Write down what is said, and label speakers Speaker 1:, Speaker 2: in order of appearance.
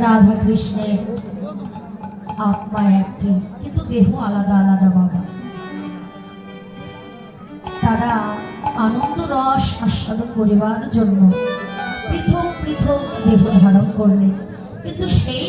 Speaker 1: রাধা কৃষ্ণের আত্মা একটি, কিন্তু দেহ আলাদা আলাদা বাবা। তারা আনন্দ রস আস্বাদন করিবার জন্য পৃথক পৃথক দেহ ধারণ করলেন, কিন্তু সেই